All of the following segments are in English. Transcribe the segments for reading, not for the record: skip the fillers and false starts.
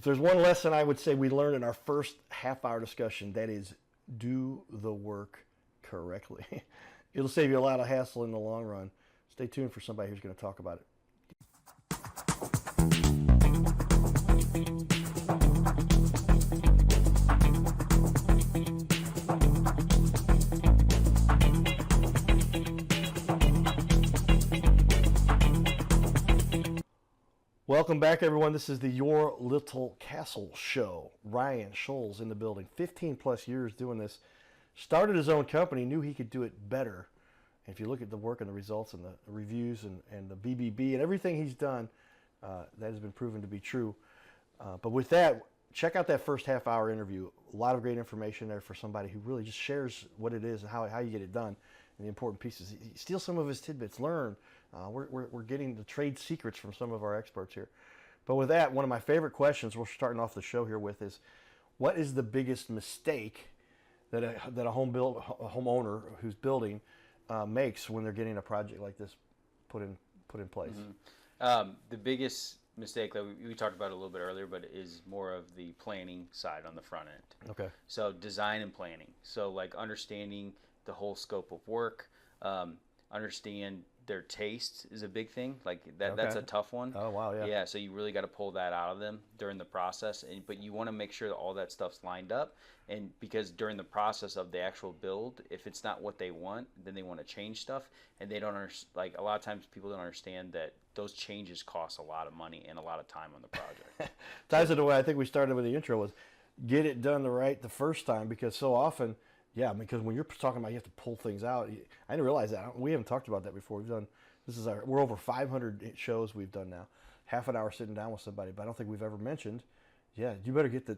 If there's one lesson I would say we learned in our first half-hour discussion, that is do the work correctly. It'll save you a lot of hassle in the long run. Stay tuned for somebody who's going to talk about it. Welcome back, everyone. This is the Your Little Castle Show. Ryan Schulz in the building. 15 plus years doing this. Started his own company, knew he could do it better. And if you look at the work and the results and the reviews and the BBB and everything he's done, that has been proven to be true. But with that, check out that first half-hour interview. A lot of great information there for somebody who really just shares what it is and how you get it done and the important pieces. He steals some of his tidbits, learn. We're getting the trade secrets from some of our experts here. But with that, one of my favorite questions we're starting off the show here with is, what is the biggest mistake that a homeowner who's building makes when they're getting a project like this put in place? Mm-hmm. The biggest mistake that we talked about a little bit earlier, but is more of the planning side on the front end. Okay. So design and planning. So like understanding the whole scope of work, understand their taste is a big thing. Like that, Okay. That's a tough one. Oh, wow, yeah. Yeah, so you really got to pull that out of them during the process. But you want to make sure that all that stuff's lined up. And because during the process of the actual build, if it's not what they want, then they want to change stuff. And they don't like a lot of times people don't understand that those changes cost a lot of money and a lot of time on the project. Ties it the way I think we started with the intro was get it done the first time, because so often, yeah, because when you're talking about you have to pull things out, I didn't realize that. We haven't talked about that before. We're over 500 shows we've done now. Half an hour sitting down with somebody, but I don't think we've ever mentioned, yeah, you better get the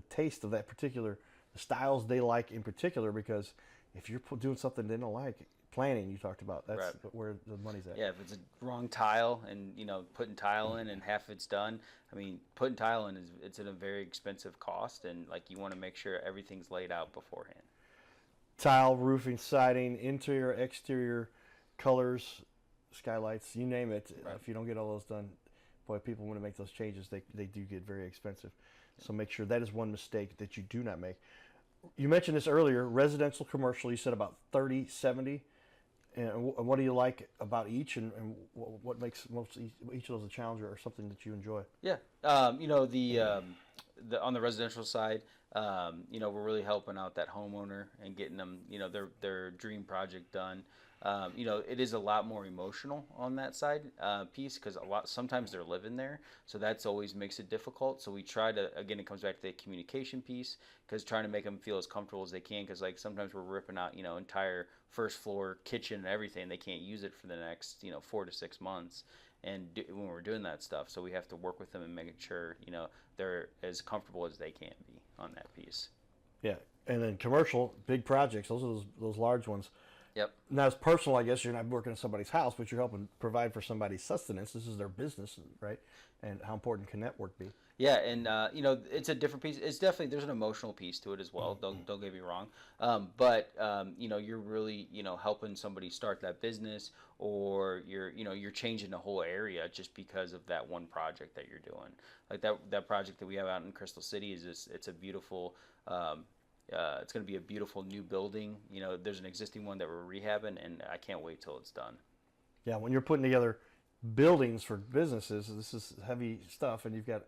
taste of that particular, the styles they like in particular, because if you're doing something they don't like, planning you talked about, that's right. Where the money's at. Yeah, if it's a wrong tile and putting tile in and half it's done, I mean putting tile in it's a very expensive cost, and like you want to make sure everything's laid out beforehand. Tile, roofing, siding, interior, exterior, colors, skylights, you name it. Right. If you don't get all those done, boy, people want to make those changes, they do get very expensive. So make sure that is one mistake that you do not make. You mentioned this earlier, residential, commercial, you said about 30, 70. And what do you like about each, and what makes each of those a challenge or something that you enjoy? Yeah, the on the residential side, we're really helping out that homeowner and getting them, their dream project done. It is a lot more emotional on that side piece, because sometimes they're living there, so that's always makes it difficult. So we try to, again, it comes back to the communication piece, because trying to make them feel as comfortable as they can, because like sometimes we're ripping out entire first floor kitchen and everything, they can't use it for the next 4 to 6 months. And when we're doing that stuff, so we have to work with them and making sure they're as comfortable as they can be on that piece. Yeah, and then commercial, big projects, those are those large ones. Yep. Now, it's personal, I guess. You're not working in somebody's house, but you're helping provide for somebody's sustenance. This is their business, right? And how important can that work be? Yeah, and it's a different piece. It's definitely, there's an emotional piece to it as well. Don't get me wrong. But you're really helping somebody start that business, or you're changing the whole area just because of that one project that you're doing. Like that project that we have out in Crystal City it's a beautiful. It's going to be a beautiful new building. There's an existing one that we're rehabbing, and I can't wait till it's done. Yeah, when you're putting together buildings for businesses, this is heavy stuff, and you've got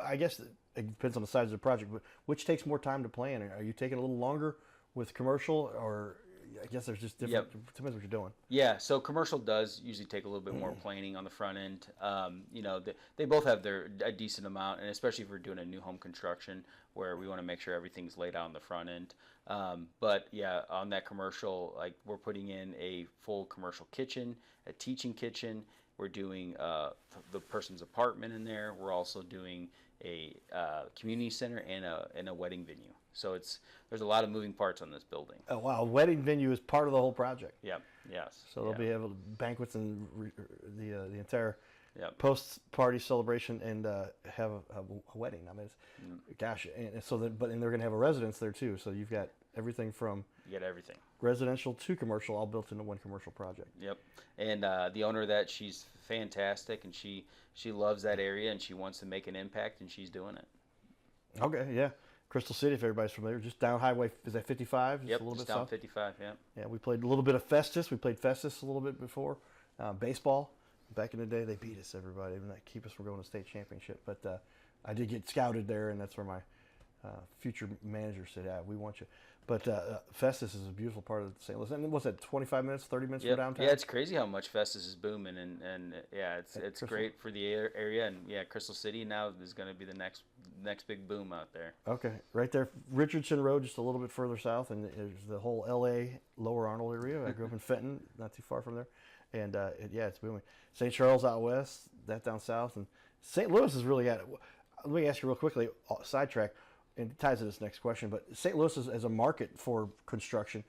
I guess it depends on the size of the project, but which takes more time to plan? Are you taking a little longer with commercial, or I guess there's just different. Yep. Depends what you're doing. Yeah, so commercial does usually take a little bit more planning on the front end. They both have a decent amount, and especially if we're doing a new home construction where we want to make sure everything's laid out on the front end. But yeah, on that commercial, like we're putting in a full commercial kitchen, a teaching kitchen. We're doing the person's apartment in there. We're also doing a community center and a wedding venue. So there's a lot of moving parts on this building. Oh wow, wedding venue is part of the whole project. Yep. Yes. So they'll be able to banquets and the entire Yep. post-party celebration and have a wedding. I mean, gosh, and so but they're going to have a residence there too. So you've got everything from. You get everything. residential to commercial, all built into one commercial project. Yep. And the owner of that, she's fantastic, and she loves that area, and she wants to make an impact, and she's doing it. Okay, yeah. Crystal City, if everybody's familiar, just down Highway, is that 55? Yep, a little just bit down south. 55, yeah. Yeah, we played a little bit of Festus. We played Festus a little bit before. Baseball, back in the day, they beat us, everybody, and that keep us from going to state championship. But I did get scouted there, and that's where my future manager said, "Yeah, we want you." But Festus is a beautiful part of St. Louis. And what's that, 25 minutes, 30 minutes from downtown? Yeah, it's crazy how much Festus is booming, and yeah, it's great for the area, and yeah, Crystal City now is going to be the next big boom out there. Okay, right there, Richardson Road, just a little bit further south, and there's the whole L.A. Lower Arnold area. I grew up in Fenton, not too far from there, and yeah, it's booming. St. Charles out west, that down south, and St. Louis is really at it. Let me ask you real quickly, sidetrack, and it ties to this next question, but St. Louis is, as a market for construction,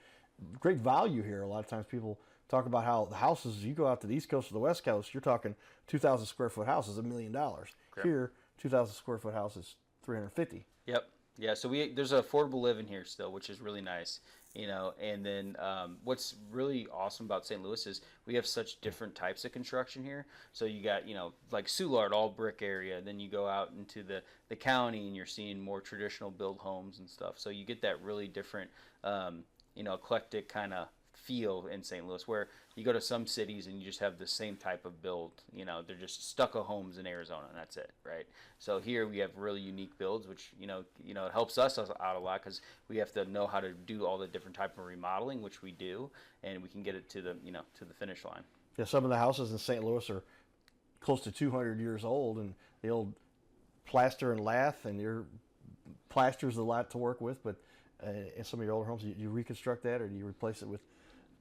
great value here. A lot of times people talk about how the houses, you go out to the East Coast or the West Coast, you're talking 2,000 square foot house is $1 million. Correct. Here, 2,000 square foot house is 350. Yep. Yeah. So there's affordable living here still, which is really nice. And then what's really awesome about St. Louis is we have such different types of construction here. So you got, like Soulard, all brick area. Then you go out into the county and you're seeing more traditional build homes and stuff. So you get that really different, eclectic kind of feel in St. Louis, where you go to some cities and you just have the same type of build. They're just stucco homes in Arizona, and that's it, right? So here we have really unique builds, which it helps us out a lot because we have to know how to do all the different type of remodeling, which we do, and we can get it to the to the finish line. Yeah, some of the houses in St. Louis are close to 200 years old, and the old plaster and lath, and your plaster's a lot to work with, but in some of your older homes, you reconstruct that, or do you replace it with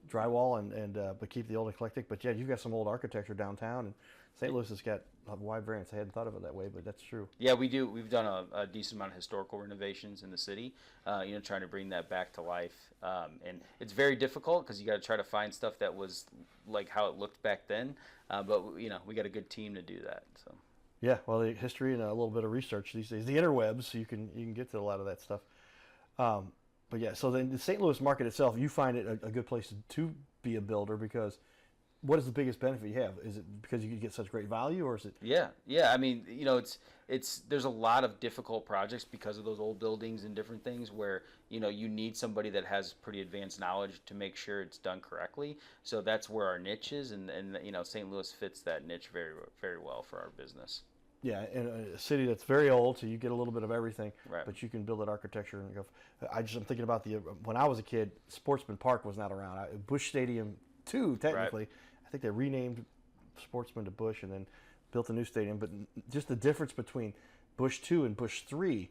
drywall but keep the old eclectic? But yeah, you've got some old architecture downtown, and St. Louis has got a wide variance. I hadn't thought of it that way, but that's true. Yeah, we do. We've done a decent amount of historical renovations in the city, trying to bring that back to life. And it's very difficult because you got to try to find stuff that was like how it looked back then. But we got a good team to do that. So. Yeah, well, the history and a little bit of research these days, the interwebs, you can get to a lot of that stuff. But yeah, so then the St. Louis market itself, you find it a good place to be a builder because what is the biggest benefit you have? Is it because you get such great value, or is it? Yeah. I mean, it's there's a lot of difficult projects because of those old buildings and different things where you need somebody that has pretty advanced knowledge to make sure it's done correctly. So that's where our niche is, and St. Louis fits that niche very, very well for our business. Yeah, in a city that's very old, so you get a little bit of everything, right. But you can build that architecture and go. I'm thinking about when I was a kid, Sportsman Park was not around. Busch Stadium 2, technically. Right. I think they renamed Sportsman to Busch and then built a new stadium. But just the difference between Busch 2 and Busch 3,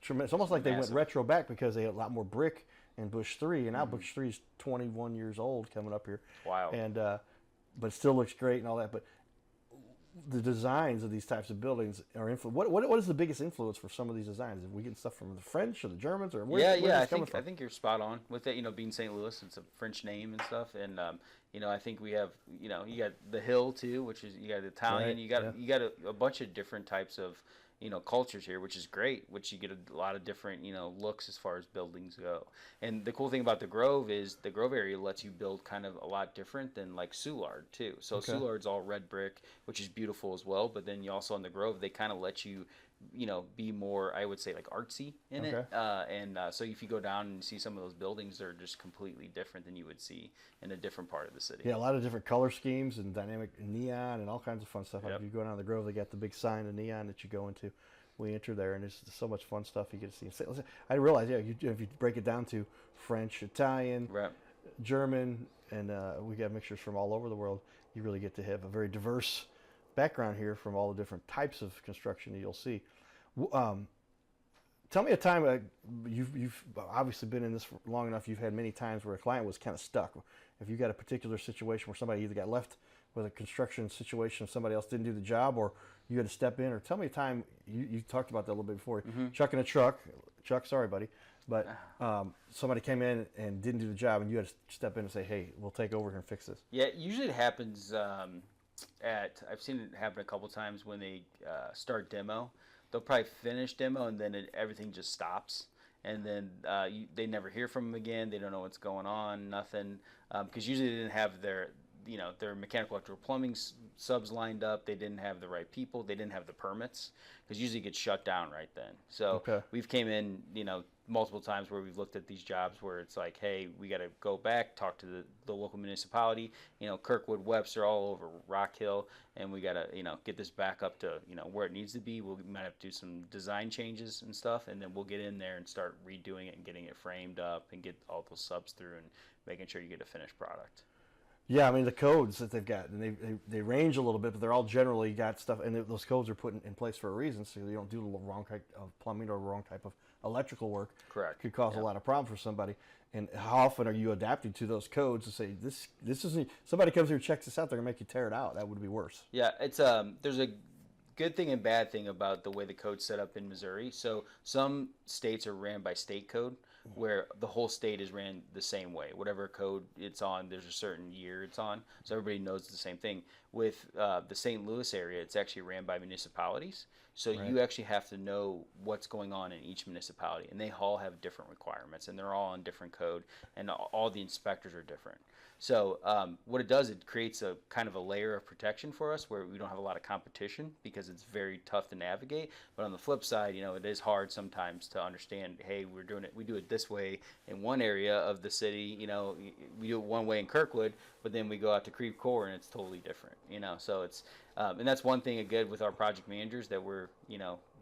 tremendous. It's almost like they went retro back because they had a lot more brick in Busch 3, and now Busch 3 is 21 years old coming up here. Wow. And but it still looks great and all that. But the designs of these types of buildings are what is the biggest influence for some of these designs? Are we getting stuff from the French or the Germans, or where's this coming from? I think you're spot on with it. Being St. Louis, it's a French name and stuff, and I think we have you got the Hill too, which is you got Italian, right. you got a bunch of different types of cultures here, which is great, which you get a lot of different, looks as far as buildings go. And the cool thing about the Grove is the Grove area lets you build kind of a lot different than like Soulard too. So okay. Soulard's all red brick, which is beautiful as well. But then you also on the Grove, they kind of let you, be more, I would say, like artsy in it. So if you go down and see some of those buildings, they're just completely different than you would see in a different part of the city. Yeah, a lot of different color schemes and dynamic neon and all kinds of fun stuff. Yep. Like if you go down the Grove, they got the big sign of neon that you go into. We enter there, and there's so much fun stuff you get to see. I realize, yeah, if you break it down to French, Italian, right. German, and we got mixtures from all over the world, you really get to have a very diverse background here from all the different types of construction that you'll see. Tell me a time, you've obviously been in this for long enough, you've had many times where a client was kind of stuck. If you got a particular situation where somebody either got left with a construction situation, somebody else didn't do the job, or you had to step in, or tell me a time, you talked about that a little bit before, chucking a truck, sorry buddy, but somebody came in and didn't do the job, and you had to step in and say, hey, we'll take over here and fix this. Yeah, usually it happens I've seen it happen a couple times when they start demo. They'll probably finish demo, and then everything just stops. and then they never hear from them again. They don't know what's going on, nothing, because usually they didn't have their mechanical, electrical, plumbing subs lined up. They didn't have the right people. They didn't have the permits, because usually it gets shut down right then. So we've came in, multiple times where we've looked at these jobs where it's like, hey, we got to go back, talk to the local municipality, Kirkwood, Webster, all over Rock Hill, and we got to, get this back up to, where it needs to be. We might have to do some design changes and stuff, and then we'll get in there and start redoing it and getting it framed up and get all those subs through and making sure you get a finished product. Yeah, I mean the codes that they've got, and they range a little bit, but they're all generally got stuff, and those codes are put in place for a reason, so you don't do the wrong type of plumbing or wrong type of electrical work. Correct. Could cause a lot of problem for somebody. And how often are you adapting to those codes to say this isn't? Somebody comes here and checks this out, they're gonna make you tear it out. That would be worse. Yeah, it's there's a good thing and bad thing about the way the code's set up in Missouri. So some states are ran by state code, where the whole state is ran the same way. Whatever code it's on, there's a certain year it's on, so everybody knows the same thing. With the St. Louis area, it's actually ran by municipalities, so you actually have to know what's going on in each municipality, and they all have different requirements, and they're all on different code, and all the inspectors are different. So what it does, it creates a kind of a layer of protection for us where we don't have a lot of competition, because it's very tough to navigate. But on the flip side, it is hard sometimes to understand, hey, we do it this way in one area of the city, we do it one way in Kirkwood, but then we go out to Creve Coeur and it's totally different, so it's, and that's one thing good with our project managers, that we're,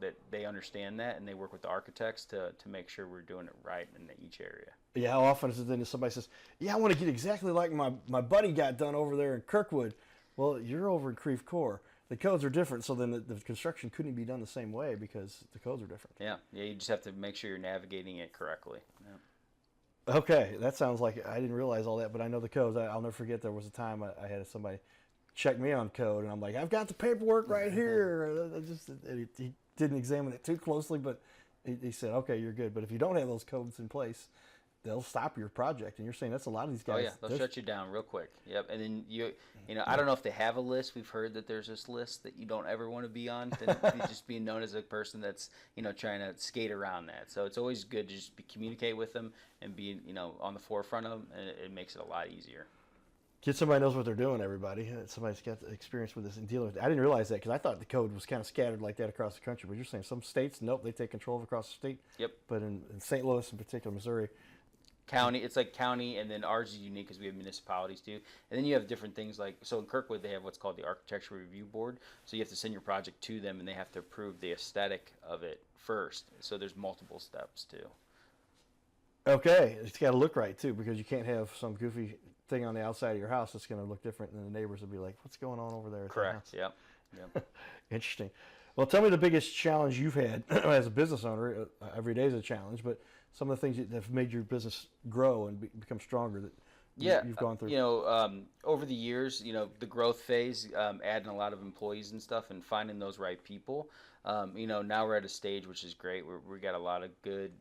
that they understand that, and they work with the architects to make sure we're doing it right in each area. Yeah, how often is it then if somebody says, yeah, I want to get exactly like my buddy got done over there in Kirkwood. Well, you're over in Creve Coeur. The codes are different, so then the construction couldn't be done the same way because the codes are different. Yeah, you just have to make sure you're navigating it correctly. Yeah. Okay, that sounds like, I didn't realize all that, but I know the codes. I'll never forget there was a time I had somebody check me on code, and I'm like, I've got the paperwork right here. He didn't examine it too closely, but he said, okay, you're good. But if you don't have those codes in place, they'll stop your project. And you're saying that's a lot of these guys. Oh yeah, they'll shut you down real quick. Yep. And then I don't know if they have a list. We've heard that there's this list that you don't ever want to be on. Just being known as a person that's trying to skate around that. So it's always good to just communicate with them and be on the forefront of them, and it makes it a lot easier. Get somebody who knows what they're doing, everybody. Somebody's got experience with this and dealing with it. I didn't realize that, because I thought the code was kind of scattered like that across the country. But you're saying some states, nope, they take control of across the state. Yep. But in St. Louis, in particular, Missouri. County, it's like county, and then ours is unique because we have municipalities too. And then you have different things like, so in Kirkwood, they have what's called the Architectural Review Board. So you have to send your project to them, and they have to approve the aesthetic of it first. So there's multiple steps too. Okay, it's got to look right too, because you can't have some goofy thing on the outside of your house that's going to look different, and the neighbors will be like, what's going on over there? Correct. Yep. Interesting. Well, tell me the biggest challenge you've had as a business owner. Every day is a challenge, but some of the things that have made your business grow and become stronger that you've gone through. Over the years, the growth phase, adding a lot of employees and stuff, and finding those right people. Now we're at a stage which is great. We got a lot of good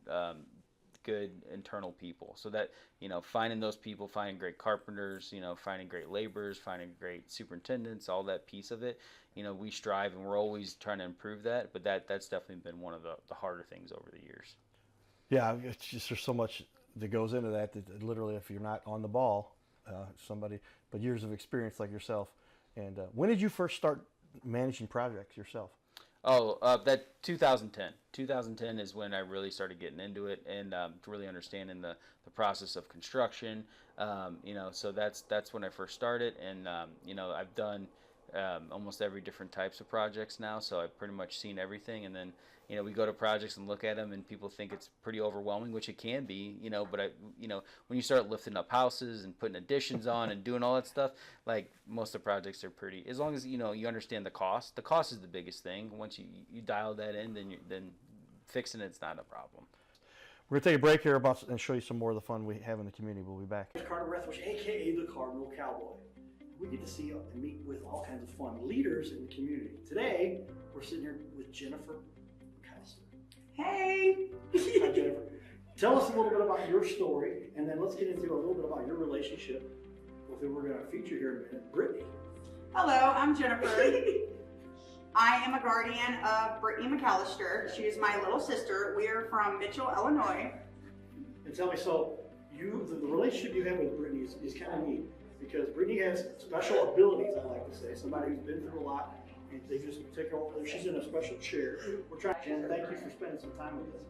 internal people, so that finding those people, finding great carpenters, finding great laborers, finding great superintendents, all that piece of it, we strive, and we're always trying to improve that. But that's definitely been one of the harder things over the years. Yeah, it's just, there's so much that goes into that literally, if you're not on the ball, but years of experience like yourself. And when did you first start managing projects yourself? That 2010. 2010 is when I really started getting into it and really understanding the process of construction. So that's when I first started, and I've done almost every different types of projects now. So I've pretty much seen everything, and then we go to projects and look at them, and people think it's pretty overwhelming, which it can be. But when you start lifting up houses and putting additions on and doing all that stuff, like most of the projects are pretty. As long as you understand the cost. The cost is the biggest thing. Once you dial that in, then fixing it's not a problem. We're going to take a break here and show you some more of the fun we have in the community. We'll be back. Carter Rethwish, a.k.a. the Cardinal Cowboy. We get to see and meet with all kinds of fun leaders in the community. Today, we're sitting here with Jennifer McAllister. Hey! Hi, Jennifer. Tell us a little bit about your story, and then let's get into a little bit about your relationship with who we're going to feature here in a minute, Brittney. Hello, I'm Jennifer. I am a guardian of Brittney McAllister. She is my little sister. We are from Mitchell, Illinois. And tell me, so the relationship you have with Brittney is kind of neat, because Brittney has special abilities, I like to say. Somebody who's been through a lot, and they just take her over there. She's in a special chair. We're trying, Jen, thank you for spending some time with us.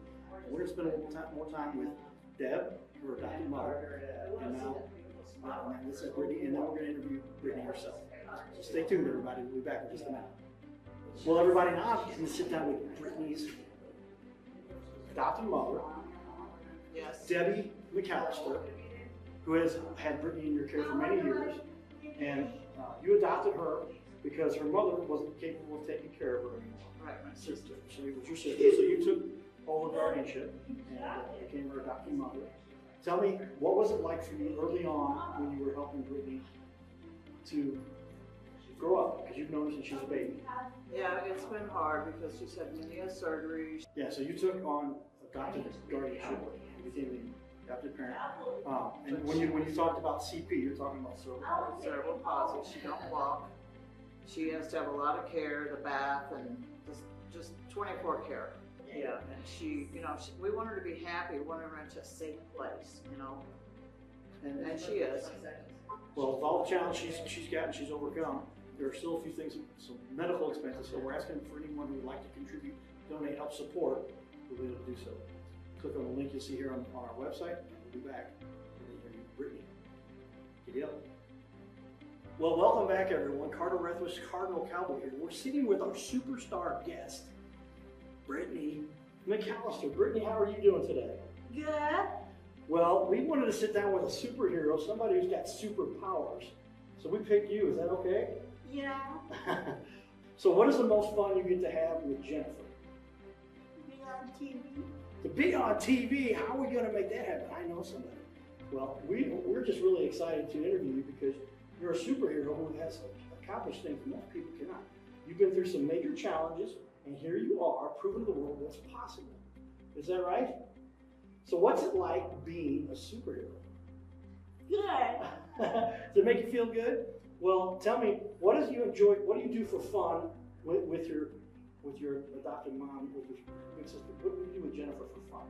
We're going to spend a little more time with Deb, her adopted mother, and now this is Brittney, and then we're going to interview Brittney herself. So stay tuned, everybody. We'll be back in just a minute. Well, everybody, now I'm going to sit down with Brittney's adopted mother, Yes. Debbie McAllister, who has had Brittney in your care for many years, and you adopted her because her mother wasn't capable of taking care of her anymore. Right, my sister. So it was your sister, so you took over guardianship and became her adopted mother. Tell me, what was it like for you early on when you were helping Brittney to grow up? Because you've known her since she was a baby. Yeah, it's been hard because she's had many surgeries. Yeah, so you took on adopted guardianship. You became the adopted parent. And when you talked about CP, you're talking about Cerebral palsy. She don't walk. She has to have a lot of care, the bath, and just 24 care. Yeah, and she, we want her to be happy. We want her in a safe place, and she is. Well, with all the challenges she's gotten, she's overcome, there are still a few things, some medical expenses, so we're asking for anyone who would like to contribute, donate, help support, we'll be able to do so. Click on the link you'll see here on our website, and we'll be back with interview Brittney. Giddy up. Well, welcome back, everyone. Carter Rethwish, Cardinal Cowboy here. We're sitting with our superstar guest, Brittney McAllister. Brittney, how are you doing today? Good. Well, we wanted to sit down with a superhero, somebody who's got superpowers. So we picked you. Is that okay? Yeah. So what is the most fun you get to have with Jennifer? Be on TV. To be on TV, how are we going to make that happen? I know somebody. Well, we're just really excited to interview you because you're a superhero who has accomplished things most people cannot. You've been through some major challenges, and here you are, proving to the world what's possible. Is that right? So what's it like being a superhero? Good. Does it make you feel good? Well, tell me, what do you enjoy? What do you do for fun with your adopted mom, with your big sister? What do you do with Jennifer for fun?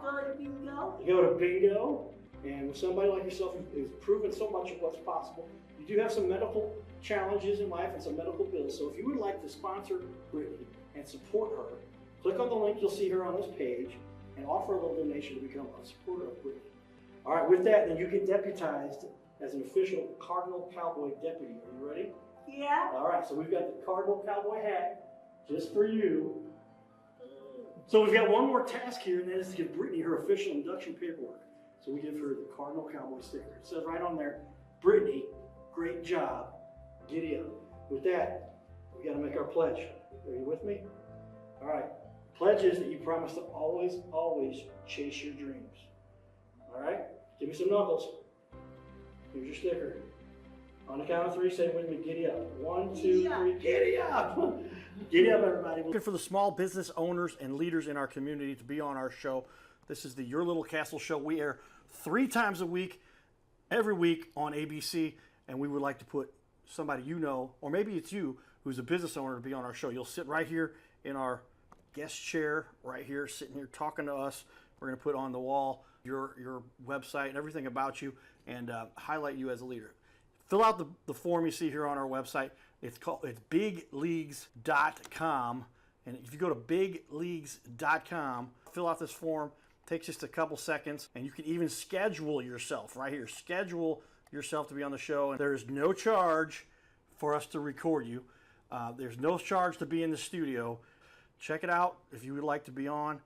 Go to bingo. You go to bingo, and with somebody like yourself who's proven so much of what's possible, you do have some medical challenges in life and some medical bills. So if you would like to sponsor Brittney and support her, click on the link you'll see here on this page and offer a little donation to become a supporter of Brittney. All right, with that, then you get deputized as an official Cardinal Cowboy deputy. Are you ready? Yeah. All right, so we've got the Cardinal Cowboy hat just for you. So we've got one more task here, and that is to give Brittney her official induction paperwork. So we give her the Cardinal Cowboy sticker. It says right on there, Brittney, great job. Giddy up. With that, we got to make our pledge. Are you with me? All right. Pledge is that you promise to always, always chase your dreams. All right? Give me some knuckles. Here's your sticker. On the count of three, say with me, giddy up. 1, 2, 3, giddy up. Giddy up, everybody. Looking for the small business owners and leaders in our community to be on our show. This is the Your Little Castle Show. We air 3 times a week, every week on ABC, and we would like to put somebody you know, or maybe it's you, who's a business owner to be on our show. You'll sit right here in our guest chair, right here, sitting here talking to us. We're going to put on the wall your website and everything about you and highlight you as a leader. Fill out the form you see here on our website. It's bigleagues.com. And if you go to bigleagues.com, fill out this form. Takes just a couple seconds, and you can even schedule yourself right here. Schedule yourself to be on the show, and there's no charge for us to record you. There's no charge to be in the studio. Check it out if you would like to be on.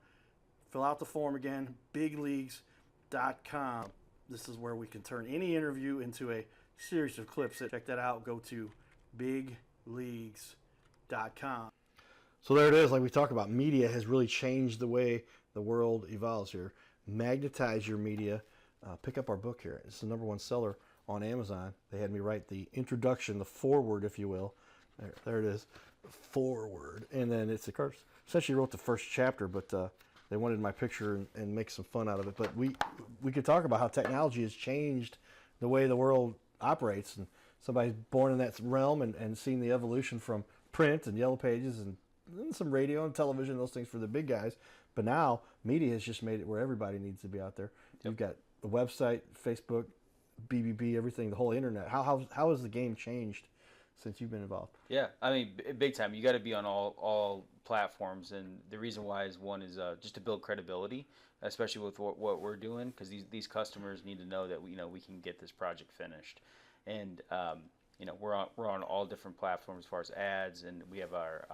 Fill out the form again, bigleagues.com. This is where we can turn any interview into a series of clips. Check that out. Go to bigleagues.com. So there it is. Like we talked about, media has really changed the way the world evolves here. Magnetize your media. Pick up our book here. It's the #1 seller on Amazon. They had me write the introduction, the foreword, if you will. There it is, foreword. And then it's, of course, essentially wrote the first chapter, but they wanted my picture and make some fun out of it. But we could talk about how technology has changed the way the world operates. And somebody's born in that realm and seen the evolution from print and yellow pages and some radio and television, those things for the big guys. But now media has just made it where everybody needs to be out there. You've got the website, Facebook, BBB, everything, the whole internet. How has the game changed since you've been involved? Yeah, I mean, big time. You got to be on all platforms, and the reason why is one is just to build credibility, especially with what we're doing, because these customers need to know that we can get this project finished, and we're on all different platforms as far as ads, and we have our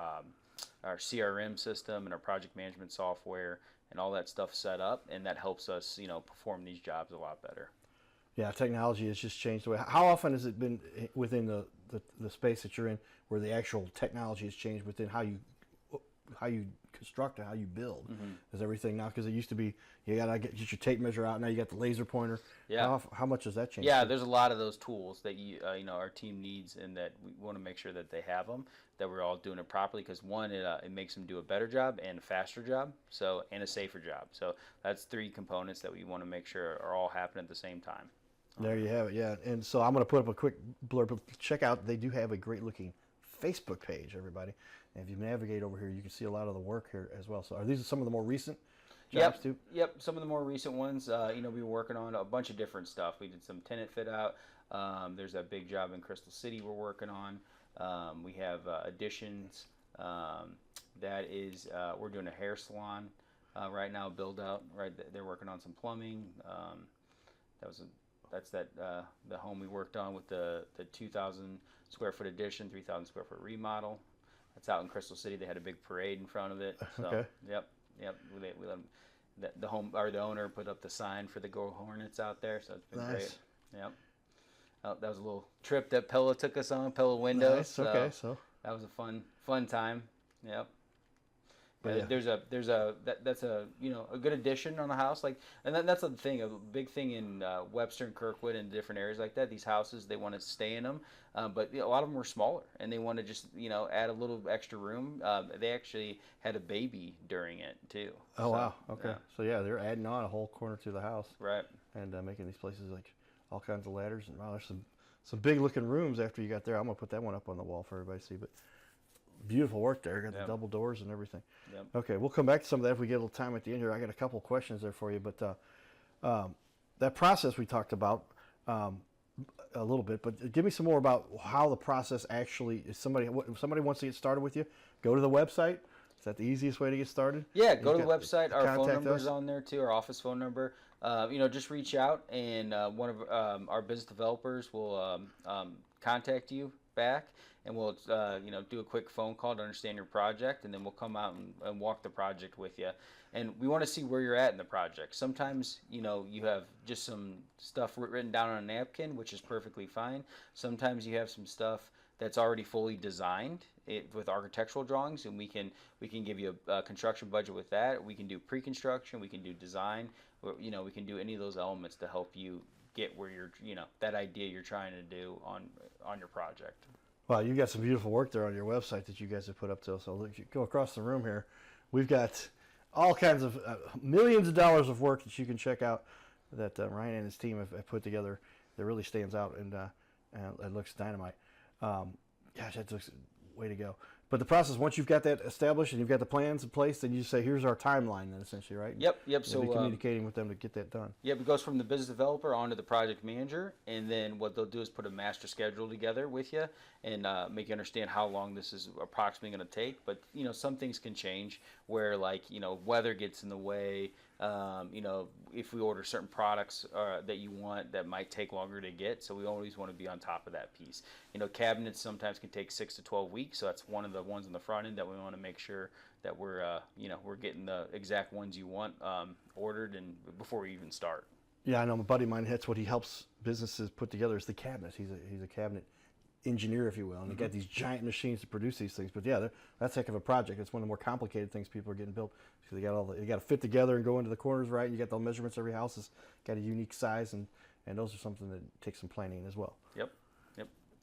CRM system and our project management software and all that stuff set up, and that helps us perform these jobs a lot better. Yeah, technology has just changed the way. How often has it been within the space that you're in where the actual technology has changed within how you construct and how you build? Is everything now, because it used to be you gotta get your tape measure out, now you got the laser pointer. Yeah. How much has that changed? Yeah, there's a lot of those tools that our team needs, and that we want to make sure that they have them, that we're all doing it properly, because one, it makes them do a better job and a faster job, and a safer job. So that's 3 components that we want to make sure are all happening at the same time. There you have it. Yeah, and so I'm going to put up a quick blurb. But check out, they do have a great looking Facebook page, everybody. And if you navigate over here, you can see a lot of the work here as well. So are these some of the more recent jobs too? Yep, some of the more recent ones. We were working on a bunch of different stuff. We did some tenant fit out. There's that big job in Crystal City we're working on. We have additions. That is, we're doing a hair salon right now, build out. Right, they're working on some plumbing. That's the home we worked on with the 2,000 square foot addition, 3,000 square foot remodel. That's out in Crystal City. They had a big parade in front of it. So, okay. Yep. We let them, the owner put up the sign for the Go Hornets out there. So it's been Nice. great. Yep. That was a little trip that Pella took us on, Pella Windows. Nice. Okay, so that was a fun time. Yep. But yeah. That's a good addition on the house, and that's the thing, a big thing in Webster and Kirkwood and different areas like that. These houses, they want to stay in them, but a lot of them were smaller, and they want to just add a little extra room. They actually had a baby during it too. Oh, wow. Okay. Yeah. So yeah, they're adding on a whole corner to the house, right? And making these places like all kinds of ladders, and wow, there's some big looking rooms after you got there. I'm gonna put that one up on the wall for everybody to see, but. Beautiful work there. Got the double doors and everything. Yep. Okay, we'll come back to some of that if we get a little time at the end here. I got a couple of questions there for you, but that process we talked about a little bit. But give me some more about how the process actually is. If somebody wants to get started with you, go to the website. Is that the easiest way to get started? Yeah, go to the website. Our phone number us. is on there too. Our office phone number. Just reach out, and one of our business developers will contact you back, and we'll do a quick phone call to understand your project, and then we'll come out and walk the project with you. And we want to see where you're at in the project. Sometimes you have just some stuff written down on a napkin, which is perfectly fine. Sometimes you have some stuff that's already fully designed with architectural drawings, and we can give you a construction budget with that. We can do pre-construction, we can do design, we can do any of those elements to help you get where you're, that idea you're trying to do on your project. Well, you got some beautiful work there on your website that you guys have put up to us. So look, you go across the room here. We've got all kinds of millions of dollars of work that you can check out that Ryan and his team have put together. That really stands out, and it looks dynamite. Gosh, that looks way to go. But the process, once you've got that established and you've got the plans in place, then you say, here's our timeline then, essentially, right? Yep. So communicating with them to get that done. Yep, it goes from the business developer onto the project manager, and then what they'll do is put a master schedule together with you and make you understand how long this is approximately going to take. But, some things can change where, weather gets in the way. If we order certain products that you want, that might take longer to get. So we always want to be on top of that piece. Cabinets sometimes can take 6 to 12 weeks. So that's one of the ones on the front end that we want to make sure that we're getting the exact ones you want ordered and before we even start. Yeah, I know. My buddy of mine, that's what he helps businesses put together is the cabinets. He's a cabinet engineer, if you will, and they got these giant machines to produce these things. But yeah, that's a heck of a project. It's one of the more complicated things people are getting built. So you got to fit together and go into the corners right. And you got the measurements. Every house has got a unique size, and those are something that takes some planning as well. Yep.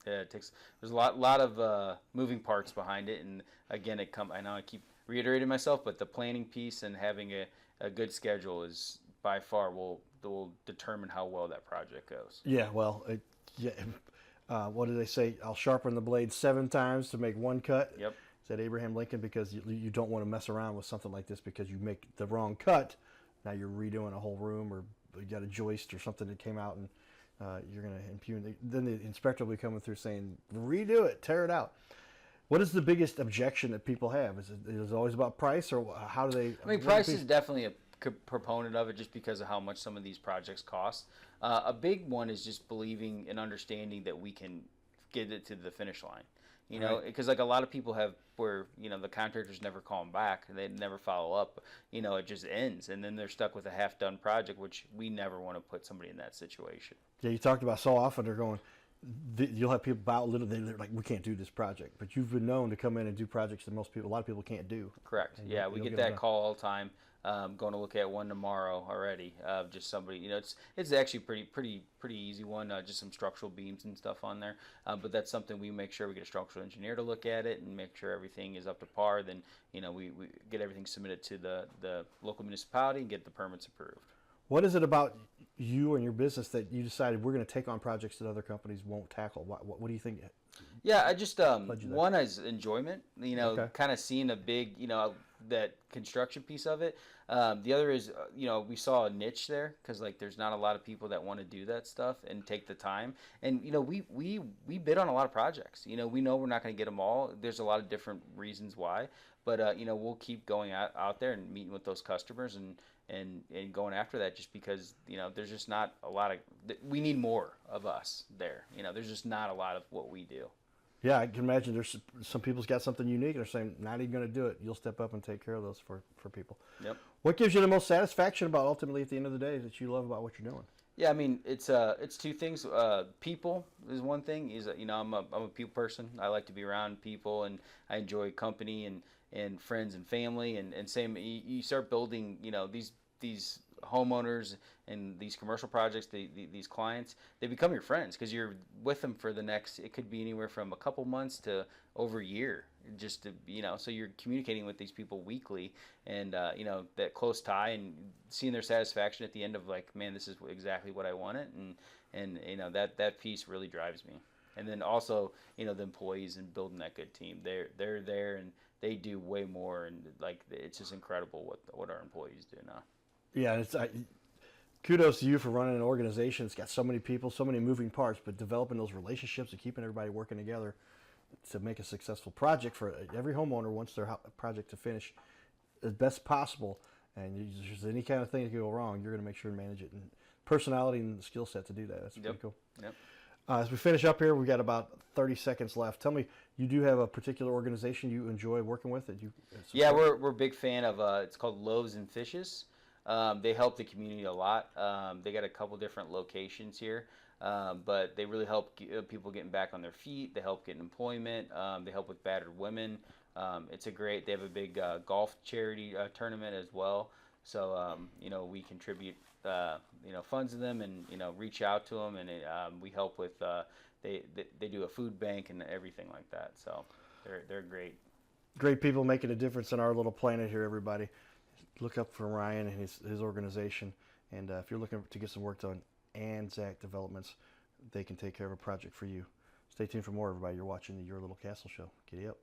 Yeah, there's a lot of moving parts behind it, and again, I know I keep reiterating myself, but the planning piece and having a good schedule is by far will determine how well that project goes. Yeah, well, What do they say? I'll sharpen the blade 7 times to make 1 cut. Yep. Said Abraham Lincoln, because you don't want to mess around with something like this, because you make the wrong cut. Now you're redoing a whole room, or you got a joist or something that came out, and you're going to impugn. Then the inspector will be coming through saying, redo it, tear it out. What is the biggest objection that people have? Is it always about price, or how do they? I mean, price is definitely a proponent of it, just because of how much some of these projects cost. A big one is just believing and understanding that we can get it to the finish line. You know, because like a lot of people have where, you know, the contractors never call them back, they never follow up. You know, it just ends, and then they're stuck with a half-done project, which we never want to put somebody in that situation. Yeah, you talked about so often they're going. You'll have people about little. They're like, we can't do this project, but you've been known to come in and do projects that a lot of people can't do. Correct. And Yeah, you'll we get them that done. call all the time. Going to look at one tomorrow already. Just somebody, you know, it's actually pretty easy one. Just some structural beams and stuff on there. But that's something we make sure we get a structural engineer to look at it and make sure everything is up to par. Then, you know, we get everything submitted to the local municipality and get the permits approved. What is it about you and your business that you decided we're going to take on projects that other companies won't tackle? What do you think? Yeah, I just you there? one is enjoyment. You know, Okay. kind of seeing a big, you know, that construction piece of it. The other is, you know, we saw a niche there, because like there's not a lot of people that want to do that stuff and take the time. And you know, we bid on a lot of projects. You know we're not going to get them all. There's a lot of different reasons why, but you know, we'll keep going out there and meeting with those customers and going after that, just because, you know, there's just not a lot of, we need more of us there. You know, there's just not a lot of what we do. Yeah, I can imagine there's some people's got something unique and they're saying, not even going to do it. You'll step up and take care of those for people. Yep. What gives you the most satisfaction about, ultimately at the end of the day, that you love about what you're doing? Yeah, I mean, it's 2 things. People is one thing. Is, you know, I'm a people person. I like to be around people, and I enjoy company and friends and family. And same, you start building, you know, these homeowners and these commercial projects, these clients, they become your friends, because you're with them for the next, it could be anywhere from a couple months to over a year, just to, you know, so you're communicating with these people weekly, and you know, that close tie, and seeing their satisfaction at the end of, like, man, this is exactly what I wanted, and you know, that piece really drives me. And then also, you know, the employees and building that good team, they're there, and they do way more, and like, it's just incredible what our employees do now. Yeah, it's kudos to you for running an organization. It's got so many people, so many moving parts, but developing those relationships and keeping everybody working together to make a successful project. For every homeowner wants their project to finish as best possible, and if there's any kind of thing that could go wrong, you're going to make sure to manage it, and personality and the skill set to do that. That's pretty cool. Yep. As we finish up here, we've got about 30 seconds left. Tell me, you do have a particular organization you enjoy working with that you support? Yeah, we're a big fan of, it's called Loaves and Fishes. They help the community a lot. They got a couple different locations here, but they really help people getting back on their feet. They help getting employment. They help with battered women. They have a big golf charity tournament as well. So, you know, we contribute, you know, funds to them, and, you know, reach out to them, and we help with, they do a food bank and everything like that. So they're great. Great people making a difference in our little planet here, everybody. Look up for Ryan and his organization, and if you're looking to get some work done, Anzac Developments, they can take care of a project for you. Stay tuned for more, everybody. You're watching the Your Little Castle Show. Giddy up.